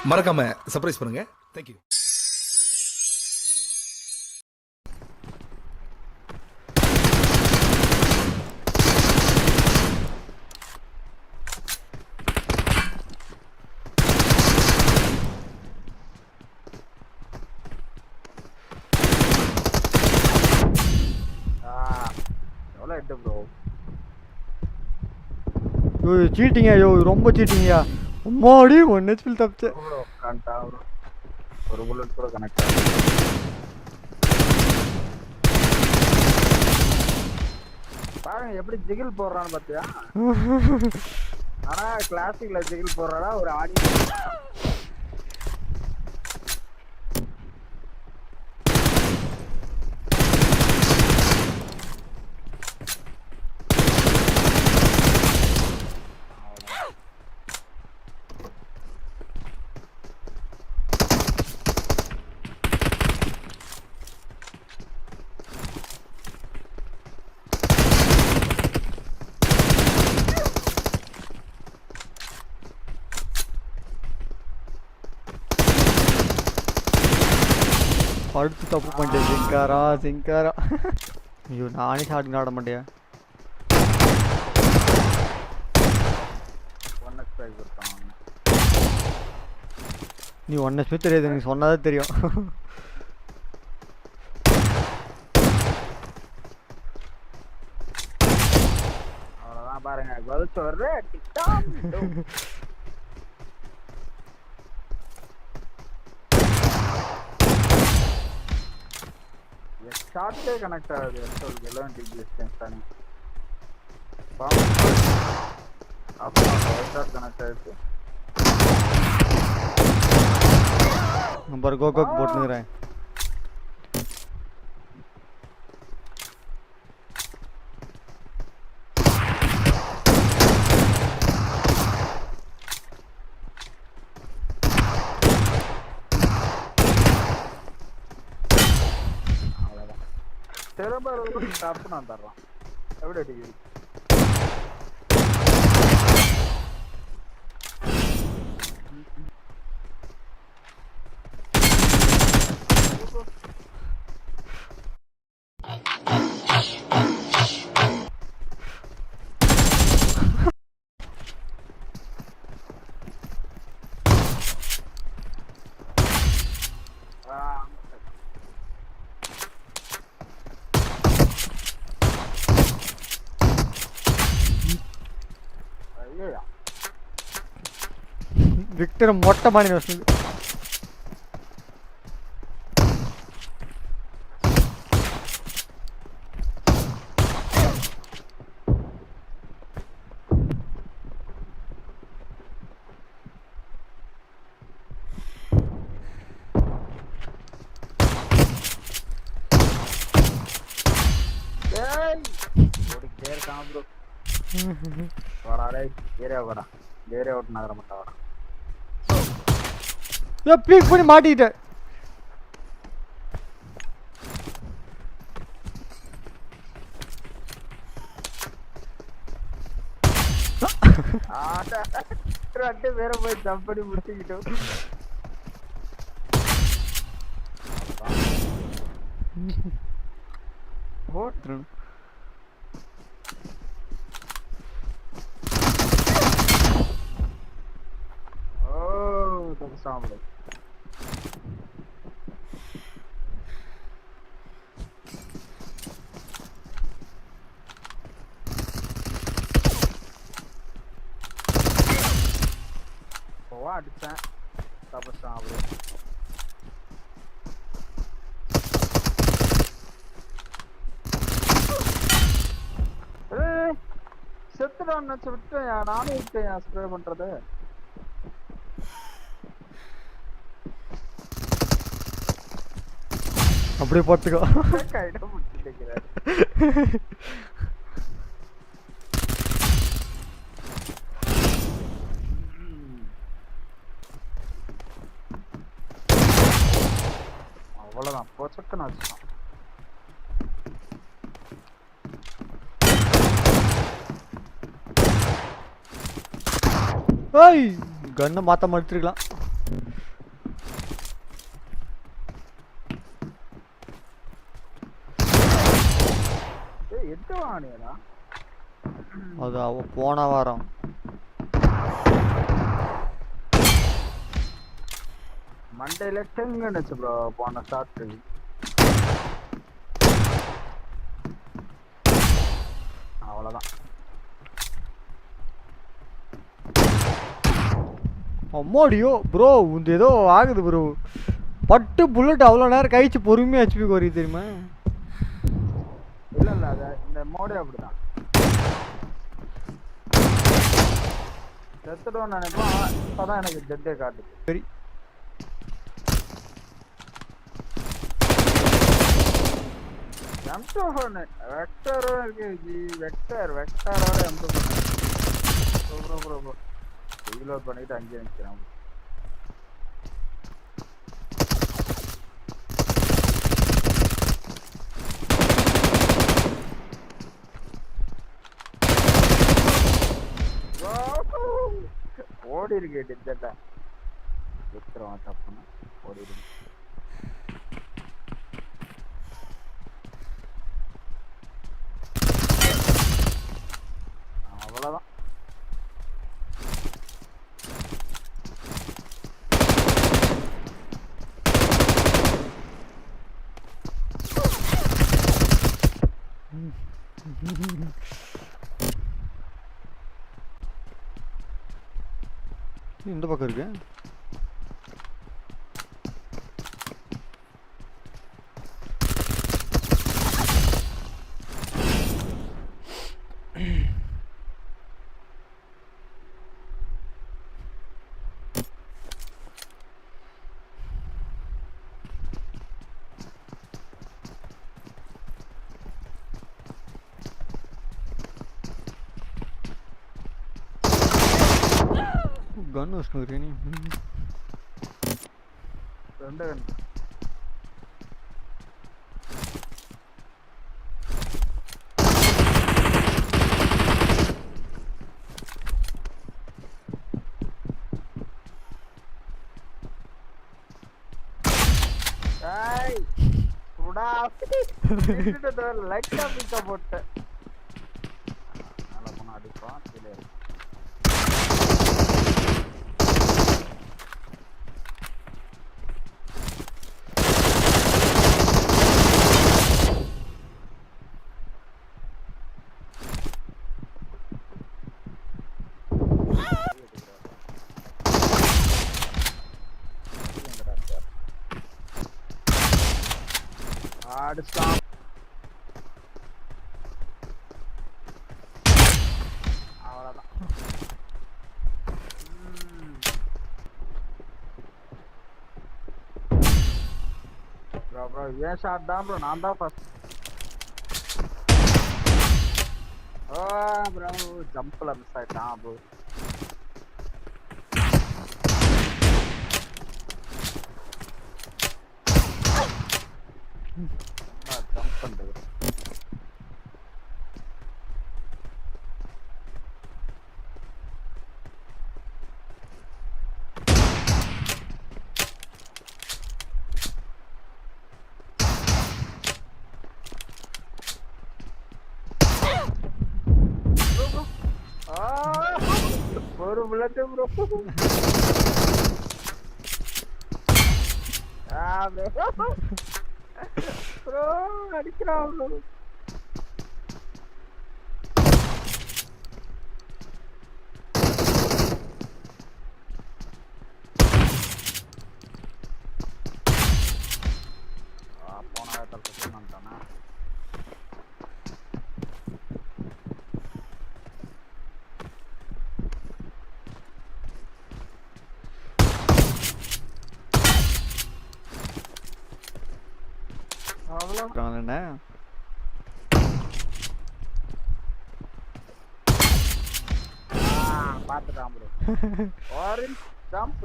மறக்காம சர்ப்ரைஸ் பண்ணுங்க. தேங்க்யூ. எவ்வளோ எட்டு ப்ரோ? சீட்டிங்க ஐயோ, ரொம்ப சீட்டிங்கயா. அம்மாடி 1 HP தப்பிச்சு. ப்ரோ கரெக்டா ப்ரோ, ஒரு புல்லட் கூட கனெக்ட் ஆகும். பாருங்க எப்படி ஜிகில் போடுறான்னு பார்த்தியா? ஆனா கிளாசிக்ல ஜிகில் போடுறா ஒரு ஆடி. அடுத்து தப்பு பண்ணிட்டேன். சிங்காரா ஐயோ, நானே ஷாட் ஆட மாட்டேன். நீ 1 HP தெரியாது, எனக்கு சொன்னாதான் தெரியும். அவ்வளோதான் பாருங்க, கல்ச்சு வர்ற டிக்டாக் ஷார்ட்டே கனெக்ட் ஆகுது. எஸ்எல் 11 டிஸ்டன்ஸ் தானே. ஷார்ட் கனெக்ட் ஆகிடுச்சு. நம்பர் கோகோக்கு போட்டுக்கிறேன். திரும்ப தப்பு நான் தர்றான். எப்படி அடிக்குது? விக்டர் மொட்டை மாடி வசதி. பீக் பண்ணி மாட்டிக்கிட்டேன். ரெண்டு பேரும் போய் ஜம்ப் பண்ணி முடிச்சுக்கிட்டோம். சாப்பிடு. போவா அடிச்சேன். தப்பு சாப்பிடு. செத்துடான்னு விட்டேன். நானும் விட்டேன் ஸ்ப்ரே பண்றது. அப்படியே போட்டுக்கோ. அவ்வளவுதான் போச்சக்கன்னு வச்சுட்டான். ஏய், கண்ணை மாற்ற மறுத்துருக்கலாம். ஏய் எட்டு வாங்கினீங்களா? அது அவ போன வாரம். மண்டையில டெங்குன்னுச்சு ப்ரோ போன ஷாட். அவ்வளோதான். அம்மாடியோ ப்ரோ இந்த ஏதோ ஆகுது ப்ரோ. பட்டு புல்லட் அவ்வளோ நேரம் கழிச்சு பொறுமையாக ஹெச்பி குறையுது தெரியுமா? இல்ல அது இந்த மோடே அப்படிதான். செத்துட்டோன்னு நினைப்போம், அப்பதான் எனக்கு டெட்டே காட்டுது. சரி வெக்டரும் இருக்கு ஜி. வெக்டரோட M2 ப்ரோ ரீலோட் பண்ணிட்டு அங்கேயே நிற்கிறேன். ஓடி இருக்கு டிஜெட்டா. விக்ரம் தப்புனா ஓடி இருக்கு. அவ்வளோதான். இந்த பக்கம் இருக்கு. கன் வச்சுருக்கே நீ. ரெண்டு கன். லைட்டா பிக்க போட்டேன். நல்லா போனா அடிப்பான் கீழே. அடிச்சான். அவ்வளோதான். ப்ரோ ஏன் ஷாட் தான் ப்ரோ, நான் தான் ஃபர்ஸ்ட். ப்ரோ ஜம்பில் மிஸ் ஆயிட்டான் ப்ரோ. ஜம்ப் பண்ணுறது. ஒரு புல்லட் ப்ரோ. ப்ரோ அடிக்கிறான் ப்ரோ. போன தப்பு பண்ணிட்டானா? என்ன பார்த்துட்டான் ப்ரோ. Orange jump.